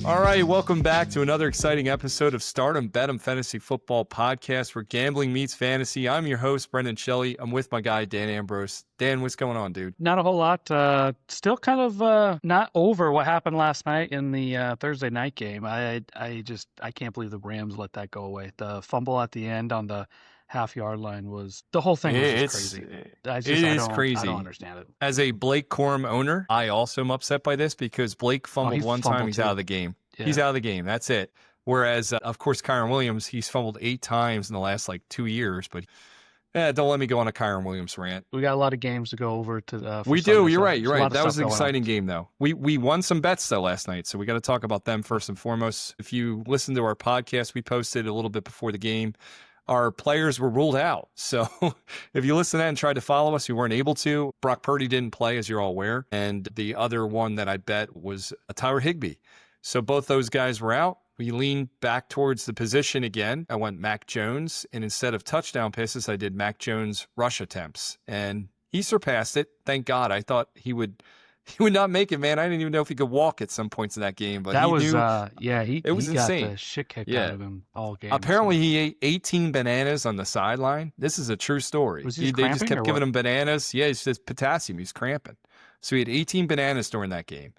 All right, welcome back to another exciting episode of Stardom Betem Fantasy Football Podcast, where gambling meets fantasy. I'm your host, Brendan Shelley. I'm with my guy, Dan Ambrose. Dan, what's going on, dude? Not a whole lot. Still kind of not over what happened last night in the Thursday night game. I can't believe the Rams let that go away. The fumble at the end on the half-yard line was the whole thing was just crazy. It is crazy. I don't understand it. As a Blake Corum owner, I also am upset by this because Blake fumbled one time. He's out of the game. Yeah. He's out of the game. That's it. Whereas, of course, Kyren Williams, he's fumbled 8 times in the last 2 years, but don't let me go on a Kyren Williams rant. We got a lot of games to go over to. We do. You're right. You're right. That was an exciting game, though. We won some bets, though, last night, so we got to talk about them first and foremost. If you listen to our podcast, we posted a little bit before the game. Our players were ruled out. So if you listen to that and tried to follow us, you weren't able to. Brock Purdy didn't play, as you're all aware. And the other one that I bet was Tyler Higbee. So both those guys were out. We leaned back towards the position again. I went Mac Jones, and instead of touchdown passes, I did Mac Jones rush attempts. And he surpassed it. Thank God. I thought he would not make it, man. I didn't even know if he could walk at some points in that game. But that was it was he insane. Got the shit kicked out of him all game. Apparently, he ate 18 bananas on the sideline. This is a true story. Was he they just kept giving him bananas. Yeah, it's just potassium. He's cramping. So he had 18 bananas during that game.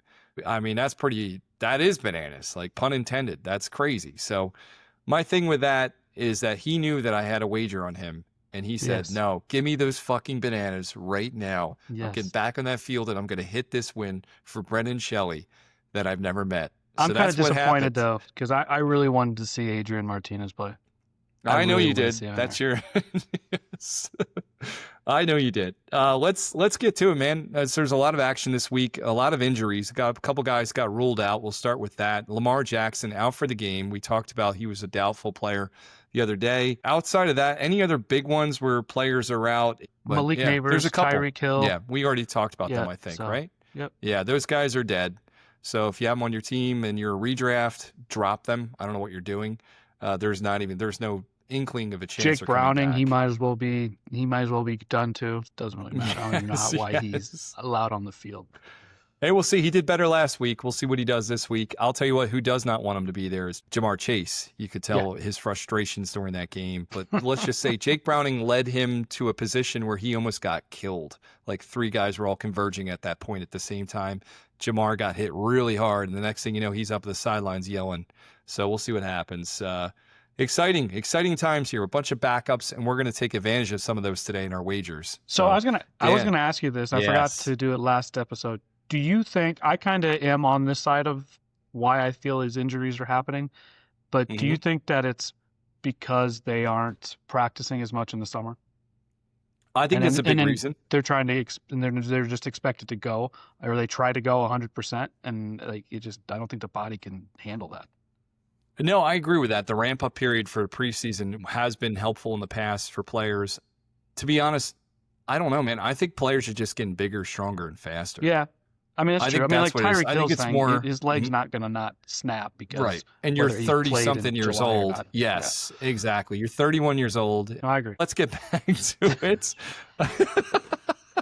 I mean, that is bananas, pun intended. That's crazy. So my thing with that is that he knew that I had a wager on him. And he said, no, give me those fucking bananas right now. Yes. I'll get back on that field and I'm going to hit this win for Brendan Shelley that I've never met. I'm kind of disappointed, though, because I really wanted to see Adrian Martinez play. I know you did. That's your I know you did. Let's get to it, man. There's a lot of action this week, a lot of injuries. A couple guys got ruled out. We'll start with that. Lamar Jackson out for the game. We talked about he was a doubtful player the other day. Outside of that, any other big ones where players are out? Malik Neighbors, there's a couple. Tyreek Hill. Yeah, we already talked about them, I think, right? Yep. Yeah, those guys are dead. So if you have them on your team and you're a redraft, drop them. I don't know what you're doing. There's no inkling of a chance. Jake Browning, he might as well be done too. Doesn't really matter. I don't even know why he's allowed on the field. Hey, we'll see. He did better last week. We'll see what he does this week. I'll tell you what, who does not want him to be there is Jamar Chase. You could tell his frustrations during that game. But let's just say Jake Browning led him to a position where he almost got killed. 3 guys were all converging at that point at the same time. Jamar got hit really hard, and the next thing you know, he's up the sidelines yelling. So we'll see what happens. Exciting times here. A bunch of backups, and we're going to take advantage of some of those today in our wagers. So I was gonna ask you this. I forgot to do it last episode. Do you think I kind of am on this side of why I feel his injuries are happening? But do you think that it's because they aren't practicing as much in the summer? I think that's a big reason. They're trying to, and they're just expected to go, or they try to go 100%, and I don't think the body can handle that. No, I agree with that. The ramp-up period for preseason has been helpful in the past for players. To be honest, I don't know, man. I think players are just getting bigger, stronger, and faster. Yeah. I mean, that's true. Tyreek Hill's thing, his leg's not going to not snap because... Right. And you're 30-something years old. Yes, exactly. You're 31 years old. No, I agree. Let's get back to it.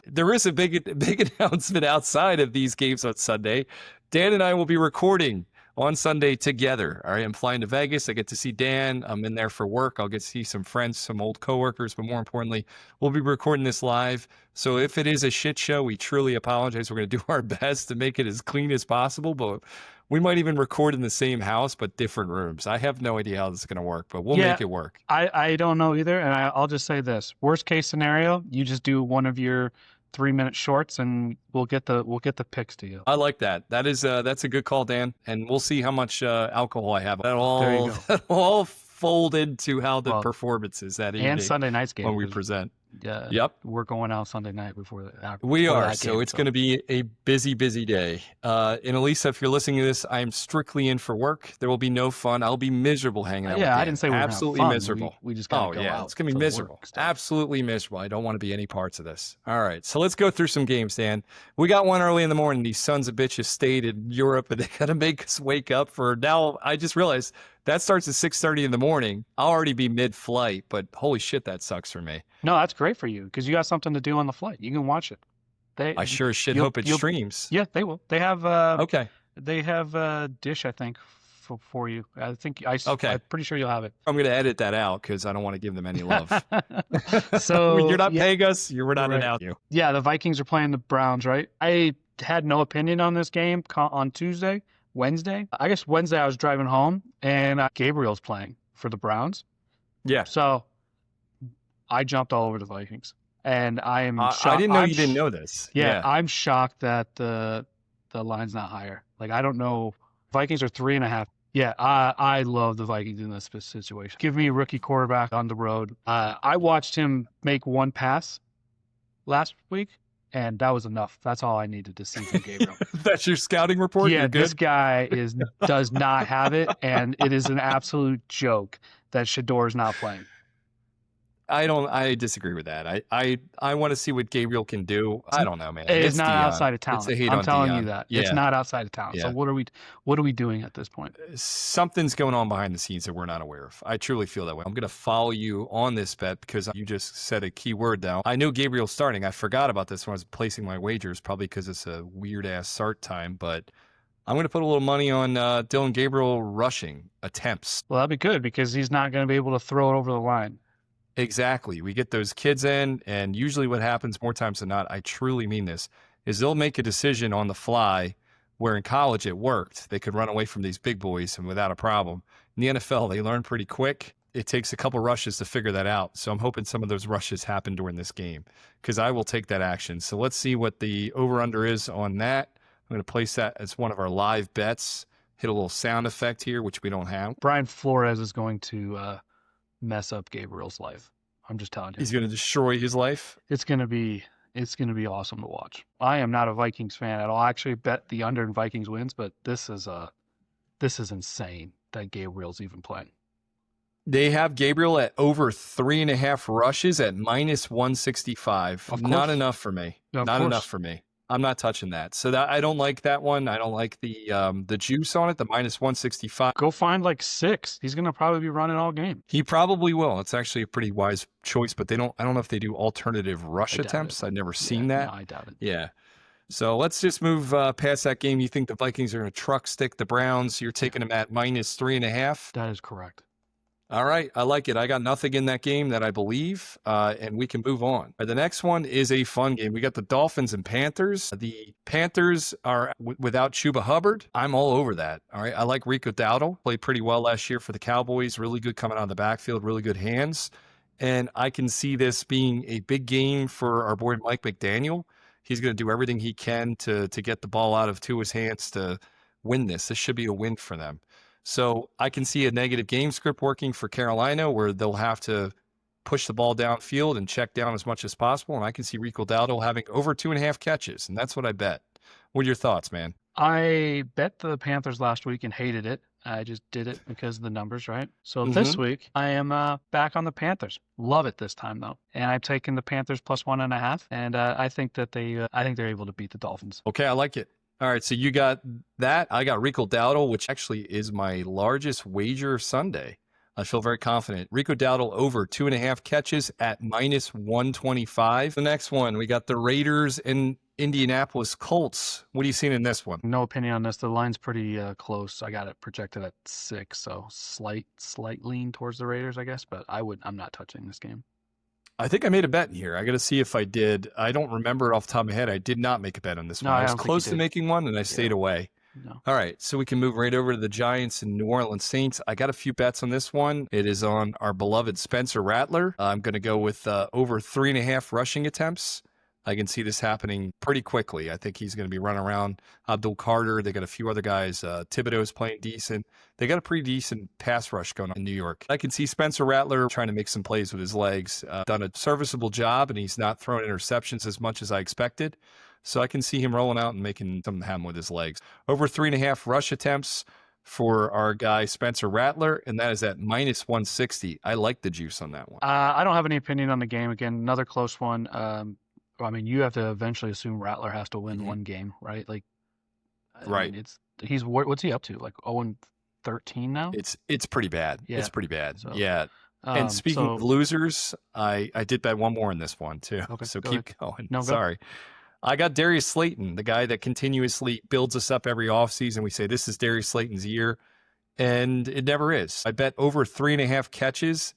There is a big announcement outside of these games on Sunday. Dan and I will be recording on Sunday together. All right, I'm flying to Vegas. I get to see Dan. I'm in there for work. I'll get to see some friends, some old coworkers, but more importantly, we'll be recording this live. So if it is a shit show, we truly apologize. We're going to do our best to make it as clean as possible, but we might even record in the same house, but different rooms. I have no idea how this is going to work, but we'll make it work. I don't know either, and I'll just say this. Worst case scenario, you just do one of your 3-minute shorts, and we'll get the picks to you. I like that. That's a good call, Dan. And we'll see how much alcohol I have. That'll all fold into how the performance is that evening and Sunday night's game when we present. Yep, we're going out Sunday night before we are. So it's going to be a busy day. And Elisa, if you're listening to this, I'm strictly in for work. There will be no fun. I'll be miserable hanging out. Yeah, with Dan. I didn't say we were absolutely fun. miserable. We just got to go out. It's going to be miserable. Absolutely miserable. I don't want to be any parts of this. All right, so let's go through some games, Dan. We got one early in the morning. These sons of bitches stayed in Europe, and they got to make us wake up for now. I just realized that starts at 6:30 in the morning. I'll already be mid-flight, but holy shit, that sucks for me. No, that's great for you because you got something to do on the flight. You can watch it. I sure as shit hope it streams. Yeah, they will. They have okay. They have Dish, I think, for you. Okay. I'm pretty sure you'll have it. I'm going to edit that out because I don't want to give them any love. So when you're not paying us, we're not right. announcing you. Yeah, the Vikings are playing the Browns, right? I had no opinion on this game on Wednesday. I guess Wednesday I was driving home and Gabriel's playing for the Browns. Yeah. So I jumped all over the Vikings. And I am shocked. I didn't know you didn't know this. Yeah, I'm shocked that the line's not higher. Like, I don't know. Vikings are 3.5. Yeah, I love the Vikings in this situation. Give me a rookie quarterback on the road. I watched him make one pass last week, and that was enough. That's all I needed to see from Gabriel. That's your scouting report? Yeah, this guy does not have it, and it is an absolute joke that Shador's not playing. I disagree with that. I want to see what Gabriel can do. I don't know, man. It's not outside of town. I'm telling you that. Yeah. It's not outside of town. Yeah. So what are we doing at this point? Something's going on behind the scenes that we're not aware of. I truly feel that way. I'm going to follow you on this bet because you just said a key word now. I knew Gabriel's starting. I forgot about this when I was placing my wagers, probably because it's a weird ass start time, but I'm going to put a little money on Dylan Gabriel rushing attempts. Well, that'd be good because he's not going to be able to throw it over the line. Exactly. We get those kids in, and usually what happens more times than not, I truly mean this, is they'll make a decision on the fly where in college it worked. They could run away from these big boys and without a problem. In the NFL, they learn pretty quick. It takes a couple rushes to figure that out. So I'm hoping some of those rushes happen during this game because I will take that action. So let's see what the over-under is on that. I'm going to place that as one of our live bets. Hit a little sound effect here, which we don't have. Brian Flores is going to mess up Gabriel's life. I'm just telling you. He's going to destroy his life. It's going to be awesome to watch. I am not a Vikings fan at all. I actually bet the under in Vikings wins, but this is insane that Gabriel's even playing. They have Gabriel at over 3.5 rushes at minus 165. Not enough for me. Not enough for me. I'm not touching that. So that I don't like that one. I don't like the juice on it, the minus 165. Go find like 6. He's going to probably be running all game. He probably will. It's actually a pretty wise choice, but I don't know if they do alternative rush attempts. I've never seen that. No, I doubt it. Yeah. So let's just move past that game. You think the Vikings are going to truck stick the Browns. You're taking them at minus 3.5. That is correct. All right. I like it. I got nothing in that game that I believe, and we can move on. The next one is a fun game. We got the Dolphins and Panthers. The Panthers are without Chuba Hubbard. I'm all over that. All right. I like Rico Dowdle. Played pretty well last year for the Cowboys. Really good coming out of the backfield. Really good hands. And I can see this being a big game for our boy Mike McDaniel. He's going to do everything he can to get the ball out of Tua's hands to win this. This should be a win for them. So I can see a negative game script working for Carolina where they'll have to push the ball downfield and check down as much as possible. And I can see Rico Dowdle having over 2.5 catches. And that's what I bet. What are your thoughts, man? I bet the Panthers last week and hated it. I just did it because of the numbers, right? So this week I am back on the Panthers. Love it this time though, and I'm taking the Panthers plus 1.5. And I think that they're able to beat the Dolphins. Okay, I like it. All right, so you got that. I got Rico Dowdle, which actually is my largest wager Sunday. I feel very confident. Rico Dowdle over 2.5 catches at minus 125. The next one, we got the Raiders and Indianapolis Colts. What are you seeing in this one? No opinion on this. The line's pretty close. I got it projected at 6, so slight lean towards the Raiders, I guess. But I'm not touching this game. I think I made a bet here. I got to see if I did. I don't remember it off the top of my head. I did not make a bet on this one. I was close to making one, and I stayed away. No. All right, so we can move right over to the Giants and New Orleans Saints. I got a few bets on this one. It is on our beloved Spencer Rattler. I'm going to go with over 3.5 rushing attempts. I can see this happening pretty quickly. I think he's going to be running around. Abdul Carter, they got a few other guys. Thibodeau's playing decent. They got a pretty decent pass rush going on in New York. I can see Spencer Rattler trying to make some plays with his legs. Done a serviceable job, and he's not throwing interceptions as much as I expected. So I can see him rolling out and making something happen with his legs. Over 3.5 rush attempts for our guy Spencer Rattler, and that is at minus 160. I like the juice on that one. I don't have any opinion on the game. Again, another close one. I mean, you have to eventually assume Rattler has to win one game, right? Like, right. I mean, what's he up to? Like 0-13 now? It's pretty bad. Yeah. It's pretty bad. So, yeah. And speaking of losers, I did bet one more in this one too. Okay, so keep going. No, sorry. I got Darius Slayton, the guy that continuously builds us up every offseason. We say this is Darius Slayton's year. and it never is. I bet over 3.5 catches.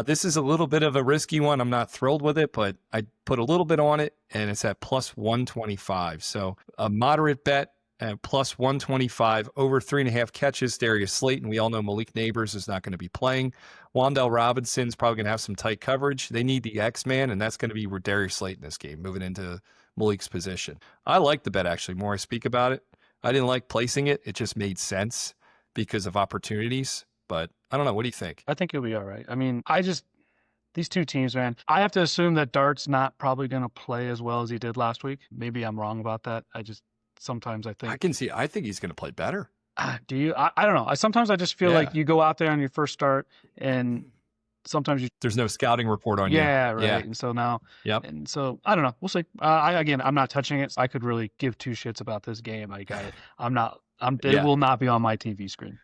This is a little bit of a risky one. I'm not thrilled with it, but I put a little bit on it, and it's at plus 125. So a moderate bet at plus 125, over 3.5 catches. Darius Slayton, we all know Malik Neighbors is not going to be playing. Wan'Dale Robinson's probably going to have some tight coverage. They need the X-Man, and that's going to be Darius Slayton this game, moving into Malik's position. I like the bet, actually, more I speak about it. I didn't like placing it. It just made sense because of opportunities. But I don't know. What do you think? I think it'll be all right. I mean, these two teams, man, I have to assume that Dart's not probably going to play as well as he did last week. Maybe I'm wrong about that. Sometimes I think. I think he's going to play better. Do you? I don't know. Sometimes I just feel like you go out there on your first start and sometimes there's no scouting report on you. Yeah, right. Yeah. And so now, yep. And so I don't know. We'll see. I'm not touching it. So I could really give two shits about this game. It will not be on my TV screen.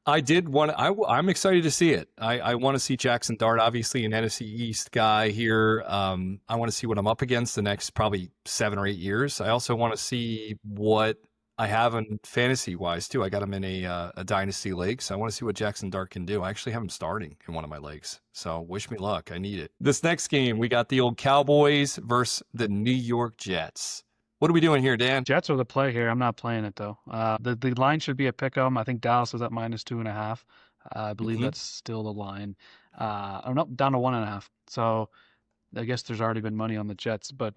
I'm excited to see it. I want to see Jackson Dart, obviously an NFC East guy here. I want to see what I'm up against the next probably 7 or 8 years. I also want to see what I have in fantasy wise too. I got him in a dynasty league, so I want to see what Jackson Dart can do. I actually have him starting in one of my leagues, so wish me luck. I need it. This next game, we got the old Cowboys versus the New York Jets. What are we doing here, Dan? Jets are the play here. I'm not playing it, though. The line should be a pick-em. I think Dallas is at minus 2.5. I believe that's still the line. Down to 1.5. So I guess there's already been money on the Jets, but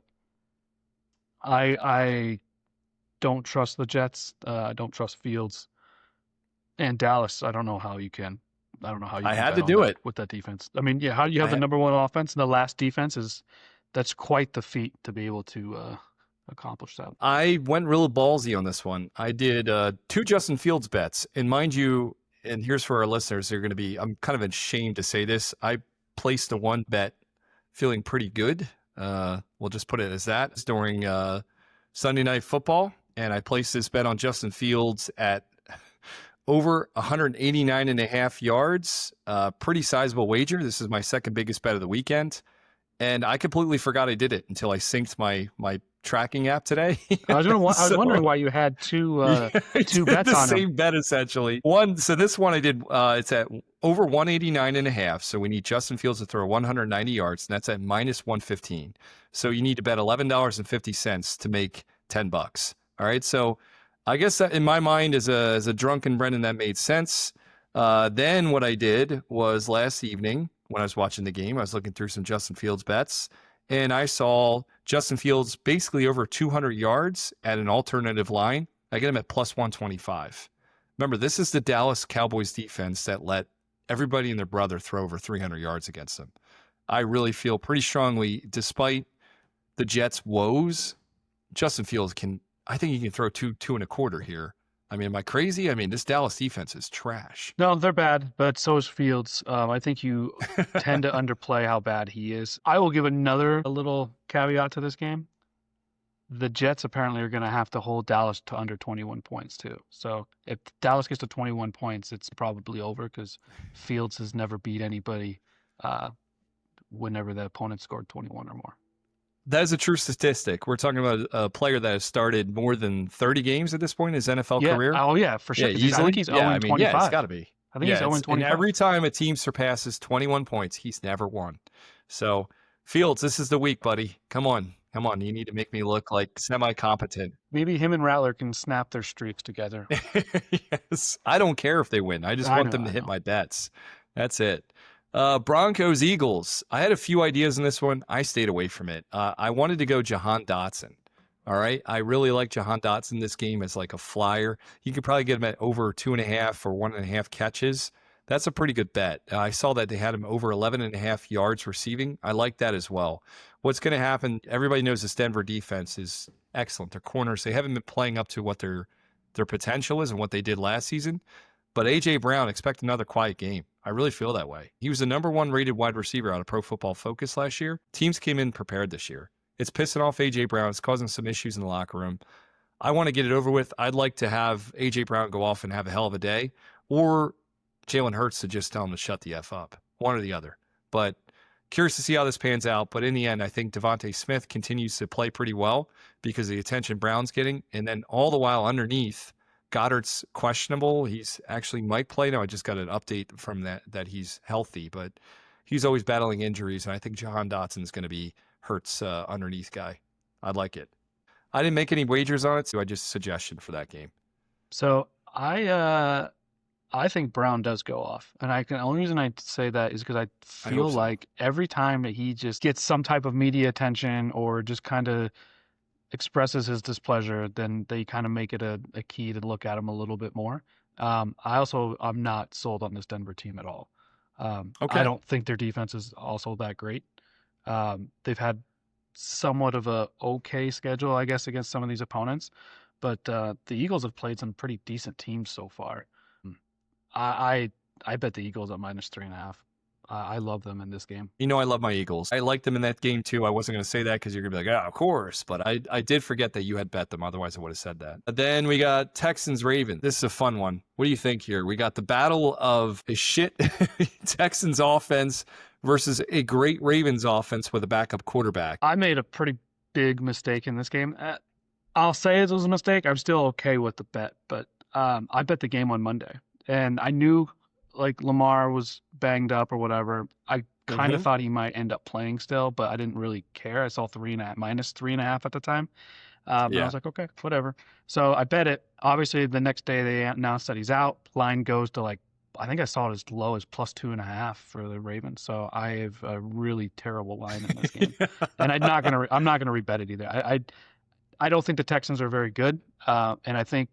I don't trust the Jets. I don't trust Fields. And Dallas, I don't know how you can. I don't know how you can. I had to do it with that defense. I mean, how do you have the number one offense and the last defense that's quite the feat to be able to accomplish that. I went real ballsy on this one. I did 2 Justin Fields bets, and mind you, and here's for our listeners, they're going to be, I'm kind of ashamed to say this, I placed a 1 bet feeling pretty good. We'll just put it as that. It's during Sunday Night Football, and I placed this bet on Justin Fields at over 189.5 yards. Pretty sizable wager. This is my second biggest bet of the weekend. And I completely forgot I did it until I synced my tracking app today. I was wondering why you had two bets on the same bet essentially. So this one I did. It's at over 189.5. So we need Justin Fields to throw 190 yards, and that's at minus 115. So you need to bet $11.50 to make $10. All right. So I guess that in my mind, as a drunken Brendan, that made sense. Then what I did was last evening, when I was watching the game, I was looking through some Justin Fields bets, and I saw Justin Fields basically over 200 yards at an alternative line. I get him at plus 125. Remember, this is the Dallas Cowboys defense that let everybody and their brother throw over 300 yards against them. I really feel pretty strongly, despite the Jets' woes, Justin Fields I think he can throw 2.25 here. I mean, am I crazy? I mean, this Dallas defense is trash. No, they're bad, but so is Fields. I think you tend to underplay how bad he is. I will give a little caveat to this game. The Jets apparently are going to have to hold Dallas to under 21 points, too. So if Dallas gets to 21 points, it's probably over because Fields has never beat anybody whenever the opponent scored 21 or more. That is a true statistic. We're talking about a player that has started more than 30 games at this point in his NFL career. Oh, yeah, for sure. Yeah, I think he's 0-25. Yeah, it's got to be. I think he's 0-25. And every time a team surpasses 21 points, he's never won. So, Fields, this is the week, buddy. Come on. You need to make me look like semi-competent. Maybe him and Rattler can snap their streaks together. Yes. I don't care if they win. I just want them to hit my bets. That's it. Broncos, Eagles. I had a few ideas in this one. I stayed away from it. I wanted to go Jahan Dotson. All right. I really like Jahan Dotson this game as like a flyer. You could probably get him at over 2.5 or 1.5 catches. That's a pretty good bet. I saw that they had him over 11.5 yards receiving. I like that as well. What's going to happen? Everybody knows this Denver defense is excellent. Their corners, they haven't been playing up to what their potential is and what they did last season. But A.J. Brown, expect another quiet game. I really feel that way. He was the number 1 rated wide receiver out of Pro Football Focus last year. Teams came in prepared this year. It's pissing off A.J. Brown. It's causing some issues in the locker room. I want to get it over with. I'd like to have A.J. Brown go off and have a hell of a day, or Jalen Hurts to just tell him to shut the F up. One or the other. But curious to see how this pans out. But in the end, I think Devontae Smith continues to play pretty well because of the attention Brown's getting. And then all the while underneath, Goddard's questionable. He's actually might play now. I just got an update from that he's healthy, but he's always battling injuries, and I think Jahan Dotson's going to be Hurts' underneath guy. I'd like it. I didn't make any wagers on it, so I just suggestion for that game. So I think Brown does go off, and the only reason I say that is because I feel like every time that he just gets some type of media attention or just kind of expresses his displeasure, then they kind of make it a key to look at him a little bit more. I'm not sold on this Denver team at all. I don't think their defense is also that great. They've had somewhat of a okay schedule, I guess, against some of these opponents, but the Eagles have played some pretty decent teams so far. I bet the Eagles at -3.5. I love them in this game. I love my Eagles. I liked them in that game too. I wasn't going to say that because you're going to be like, of course. But I did forget that you had bet them. Otherwise, I would have said that. Then we got Texans-Ravens. This is a fun one. What do you think here? We got the battle of a shit Texans offense versus a great Ravens offense with a backup quarterback. I made a pretty big mistake in this game. I'll say it was a mistake. I'm still okay with the bet. But I bet the game on Monday. And I knew like Lamar was banged up or whatever. I kind of thought he might end up playing still, but I didn't really care. I saw -3.5 at the time. And I was like, okay, whatever. So I bet it. Obviously, the next day they announced that he's out. Line goes to I think I saw it as low as +2.5 for the Ravens. So I have a really terrible line in this game, and I'm not gonna rebet it either. I don't think the Texans are very good, and I think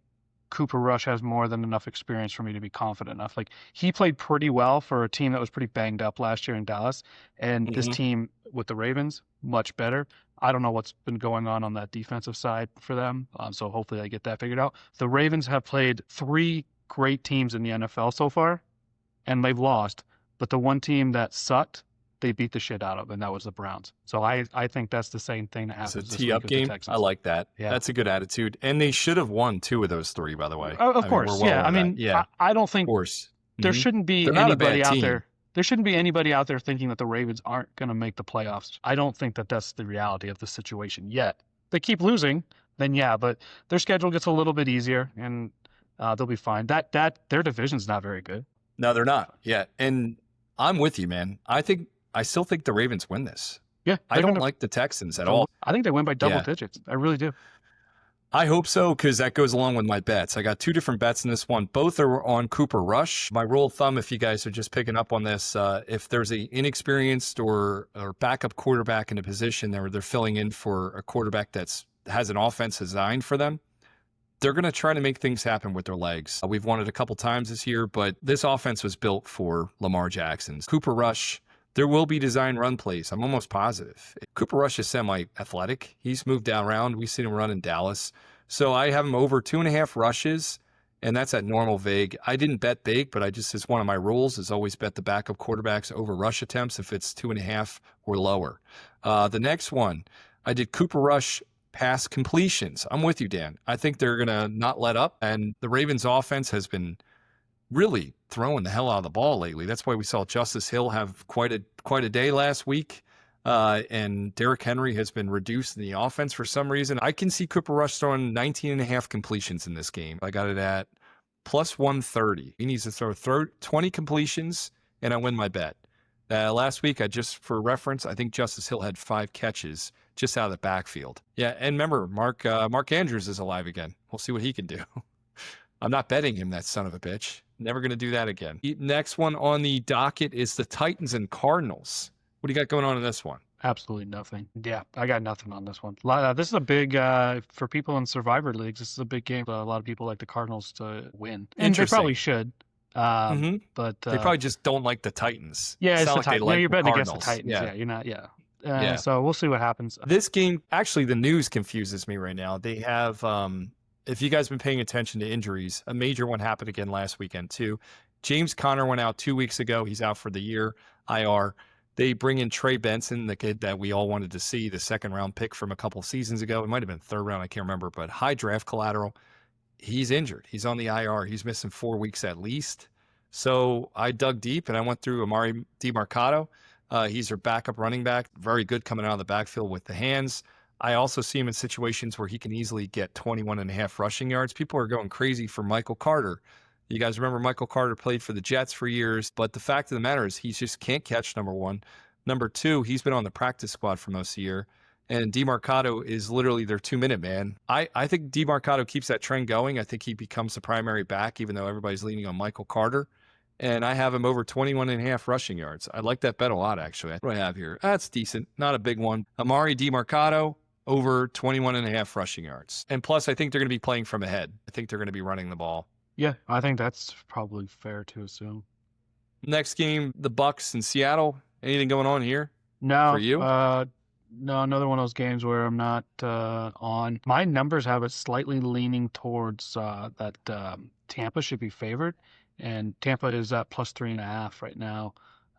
Cooper Rush has more than enough experience for me to be confident enough. Like, he played pretty well for a team that was pretty banged up last year in Dallas, and this team with the Ravens, much better. I don't know what's been going on that defensive side for them, so hopefully I get that figured out. The Ravens have played 3 great teams in the NFL so far, and they've lost, but the one team that sucked, they beat the shit out of, and that was the Browns. So I think that's the same thing that happens this week with the Texans. I like that. Yeah. That's a good attitude. And they should have won 2 of those 3, by the way. Of course. I don't think there shouldn't be anybody out there. There shouldn't be anybody out there thinking that the Ravens aren't going to make the playoffs. I don't think that that's the reality of the situation yet. They keep losing, then but their schedule gets a little bit easier, and they'll be fine. That their division's not very good. No, they're not. Yeah, and I'm with you, man. I still think the Ravens win this. Yeah. I don't like the Texans at all. I think they win by double digits. I really do. I hope so, because that goes along with my bets. I got 2 different bets in this one. Both are on Cooper Rush. My rule of thumb, if you guys are just picking up on this, if there's an inexperienced or backup quarterback in a position or they're filling in for a quarterback that has an offense designed for them, they're going to try to make things happen with their legs. We've won it a couple times this year, but this offense was built for Lamar Jackson's. Cooper Rush, there will be design run plays. I'm almost positive. Cooper Rush is semi-athletic. He's moved down around. We've seen him run in Dallas. So I have him over 2.5 rushes, and that's at normal vig. I didn't bet big, but as one of my rules is always bet the backup quarterbacks over rush attempts if it's 2.5 or lower. The next one, I did Cooper Rush pass completions. I'm with you, Dan. I think they're going to not let up, and the Ravens offense has been really throwing the hell out of the ball lately. That's why we saw Justice Hill have quite a day last week. And Derrick Henry has been reduced in the offense for some reason. I can see Cooper Rush throwing 19.5 completions in this game. I got it at +130. He needs to throw 20 completions, and I win my bet. Last week, for reference, I think Justice Hill had 5 catches just out of the backfield. Yeah, and remember, Mark Andrews is alive again. We'll see what he can do. I'm not betting him, that son of a bitch. Never going to do that again. Next one on the docket is the Titans and Cardinals. What do you got going on in this one? Absolutely nothing. Yeah, I got nothing on this one. This is a big, for people in Survivor Leagues, this is a big game. A lot of people like the Cardinals to win. And they probably should. But they probably just don't like the Titans. Yeah, it's the Titans. You're betting against the Titans. Yeah, you're not, So we'll see what happens. This game, actually, the news confuses me right now. They have... if you guys have been paying attention to injuries, a major one happened again last weekend too. James Conner went out 2 weeks ago. He's out for the year, IR. They bring in Trey Benson, the kid that we all wanted to see, the 2nd-round pick from a couple seasons ago. It might have been 3rd round, I can't remember, but high draft collateral. He's injured. He's on the IR. He's missing 4 weeks at least. So I dug deep, and I went through Amari DiMarcado. He's their backup running back, very good coming out of the backfield with the hands. I also see him in situations where he can easily get 21.5 rushing yards. People are going crazy for Michael Carter. You guys remember Michael Carter played for the Jets for years, but the fact of the matter is he just can't catch, number one. Number two, he's been on the practice squad for most of the year, and DeMarcado is literally their 2-minute man. I think DeMarcado keeps that trend going. I think he becomes the primary back, even though everybody's leaning on Michael Carter. And I have him over 21.5 rushing yards. I like that bet a lot, actually. What do I have here? That's decent. Not a big one. Amari DeMarcado, over 21.5 rushing yards. And plus, I think they're going to be playing from ahead. I think they're going to be running the ball. Yeah, I think that's probably fair to assume. Next game, the Bucs in Seattle. Anything going on here? No. For you? No, another one of those games where I'm not on. My numbers have it slightly leaning towards that Tampa should be favored. And Tampa is at plus 3.5 right now.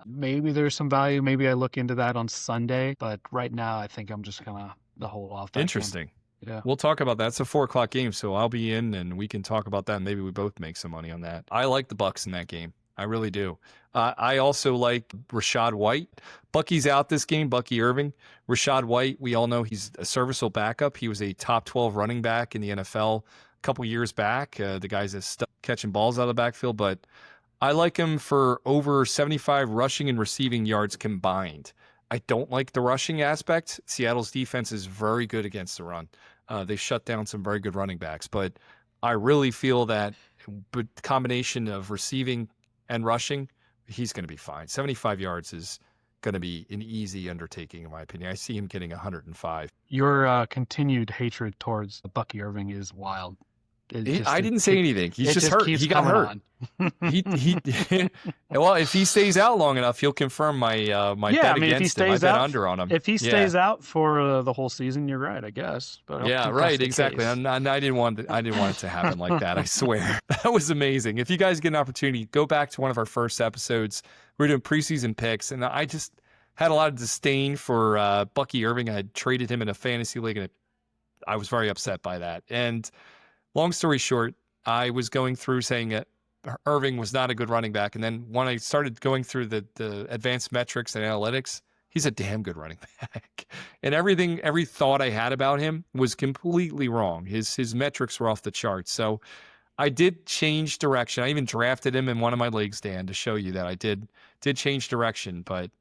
Maybe there's some value. Maybe I look into that on Sunday. But right now, I think I'm just going to hold off that Interesting. game. Yeah. We'll talk about that. It's a 4:00 game, so I'll be in and we can talk about that. Maybe we both make some money on that. I like the Bucs in that game. I really do. I also like Rachaad White. Bucky's out this game, Bucky Irving. Rachaad White, we all know he's a serviceable backup. He was a top 12 running back in the NFL a couple years back. The guy's catching balls out of the backfield, but I like him for over 75 rushing and receiving yards combined. I don't like the rushing aspect. Seattle's defense is very good against the run. They shut down some very good running backs, but I really feel that the combination of receiving and rushing, he's going to be fine. 75 yards is going to be an easy undertaking, in my opinion. I see him getting 105. Your continued hatred towards Bucky Irving is wild. I didn't say anything. He's just hurt. He got hurt. he Well, if he stays out long enough, he'll confirm my bet against him. I bet under on him. If he stays out for the whole season, you're right, I guess. But yeah, right, exactly. I didn't want it to happen like that. I swear. That was amazing. If you guys get an opportunity, go back to one of our first episodes. We're doing preseason picks, and I just had a lot of disdain for Bucky Irving. I had traded him in a fantasy league, and I was very upset by that. And long story short, I was going through saying that Irving was not a good running back. And then when I started going through the advanced metrics and analytics, he's a damn good running back. And every thought I had about him was completely wrong. His metrics were off the charts. So I did change direction. I even drafted him in one of my leagues, Dan, to show you that I did change direction. But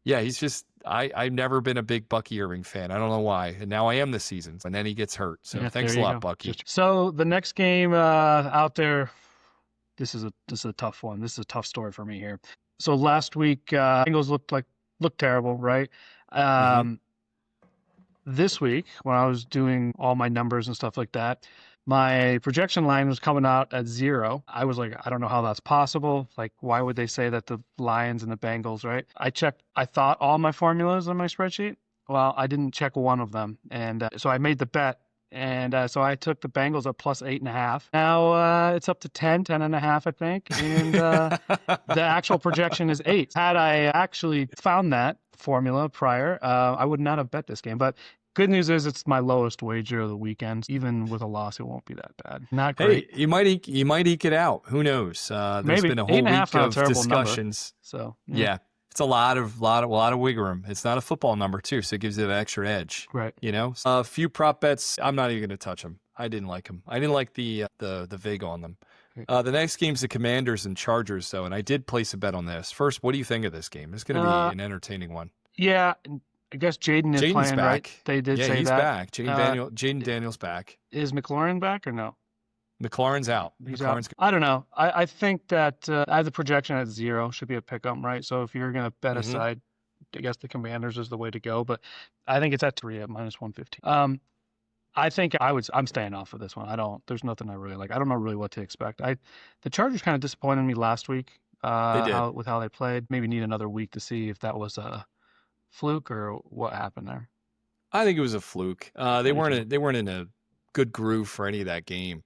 yeah, he's just, I've never been a big Bucky Irving fan. I don't know why. And now I am this season. And then he gets hurt. So yeah, thanks a lot, Bucky. So the next game out there, this is a tough one. This is a tough story for me here. So last week, Bengals looked terrible, right? This week, when I was doing all my numbers and stuff like that, my projection line was coming out at 0. I was like, I don't know how that's possible. Like, why would they say that the Lions and the Bengals, right? I thought all my formulas on my spreadsheet. Well, I didn't check one of them. And so I made the bet. And so I took the Bengals at plus 8.5. Now it's up to 10.5, I think. And the actual projection is 8. Had I actually found that formula prior, I would not have bet this game. But good news is it's my lowest wager of the weekend. Even with a loss, it won't be that bad. Not great. Hey, you might eke it out. Who knows? There's been a whole week of discussions. Number, so yeah. It's a lot of wiggle room. It's not a football number too, so it gives it an extra edge. Right. You know, a few prop bets. I'm not even going to touch them. I didn't like them. I didn't like the vig on them. The next game's the Commanders and Chargers, though, and I did place a bet on this. First, what do you think of this game? It's going to be an entertaining one. Yeah, I guess Jaden is playing, back. Right? They did say he's that. Back. Jaden Daniels back. Is McLaurin back or no? McLaurin's out. Out. I don't know. I think that I have the projection at 0. Should be a pickup, right? So if you're going to bet aside, I guess the Commanders is the way to go. But I think it's at 3 at minus 115. I think I'm staying off of this one. There's nothing I really like. I don't know really what to expect. The Chargers kind of disappointed me last week with how they played. Maybe need another week to see if that was a fluke or what happened there. I think it was a fluke. They weren't in a good groove for any of that game.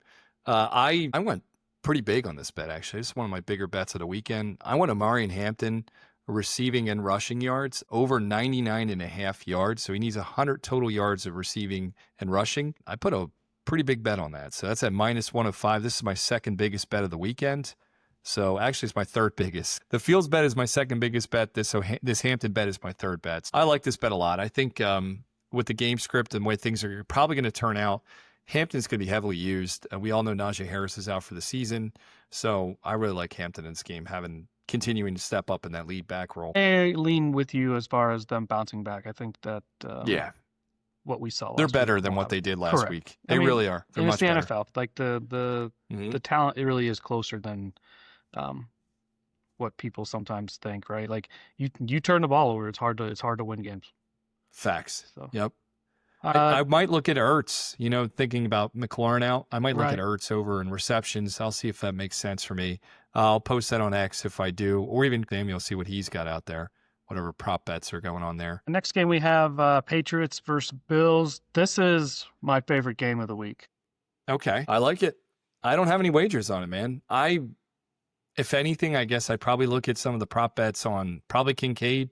I went pretty big on this bet, actually. It's one of my bigger bets of the weekend. I went Amari and Hampton receiving and rushing yards over 99.5 yards. So he needs 100 total yards of receiving and rushing. I put a pretty big bet on that. So that's at minus 105. This is my second biggest bet of the weekend. So actually, it's my third biggest. The Fields bet is my second biggest bet. This Hampton bet is my third bet. I like this bet a lot. I think with the game script and the way things are probably going to turn out, Hampton's going to be heavily used. We all know Najee Harris is out for the season, so I really like Hampton in this game, continuing to step up in that lead back role. I lean with you as far as them bouncing back. I think that what we saw last they're better than what they did last week. They really are. They're much better. It's the NFL. Like the talent, it really is closer than what people sometimes think, right? Like you turn the ball over, it's hard to win games. Facts. So. Yep. I might look at Ertz, thinking about McLaurin out. I might look at Ertz over in receptions. I'll see if that makes sense for me. I'll post that on X if I do, or even Samuel, see what he's got out there, whatever prop bets are going on there. The next game we have Patriots versus Bills. This is my favorite game of the week. Okay. I like it. I don't have any wagers on it, man. If anything, I guess I'd probably look at some of the prop bets on probably Kincaid.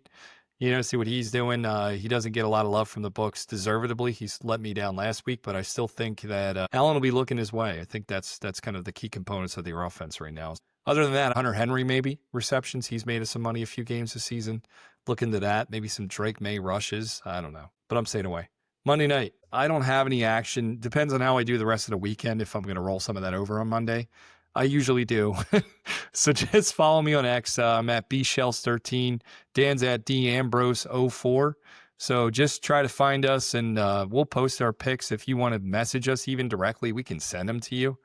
See what he's doing. He doesn't get a lot of love from the books deservedly. He's let me down last week, but I still think that Allen will be looking his way. I think that's kind of the key components of their offense right now. Other than that, Hunter Henry maybe, receptions. He's made us some money a few games this season. Look into that. Maybe some Drake May rushes. I don't know, but I'm staying away. Monday night, I don't have any action. Depends on how I do the rest of the weekend if I'm going to roll some of that over on Monday. I usually do. So just follow me on X. I'm at bshells13. Dan's at Ambrose04. So just try to find us, and we'll post our picks. If you want to message us even directly, we can send them to you.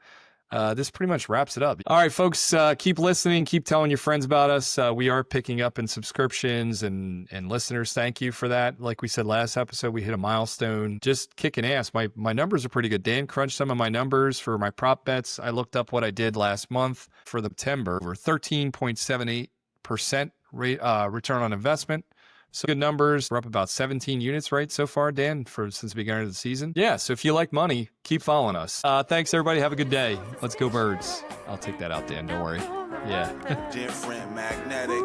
This pretty much wraps it up. All right, folks, keep listening. Keep telling your friends about us. We are picking up in subscriptions and listeners. Thank you for that. Like we said last episode, we hit a milestone. Just kicking ass. My numbers are pretty good. Dan crunched some of my numbers for my prop bets. I looked up what I did last month for September. Over 13.78% return on investment. So good numbers. We're up about 17 units, right, so far, Dan, since the beginning of the season. Yeah, so if you like money, keep following us. Thanks, everybody. Have a good day. Let's go Birds. I'll take that out, Dan. Don't worry. Yeah. Different magnetic.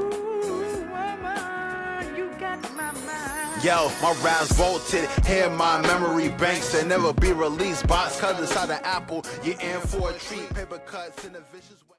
Yo, my raps volted. Here my memory banks that never be released. Box cutters out of Apple. You're in for a treat. Paper cuts in a vicious way.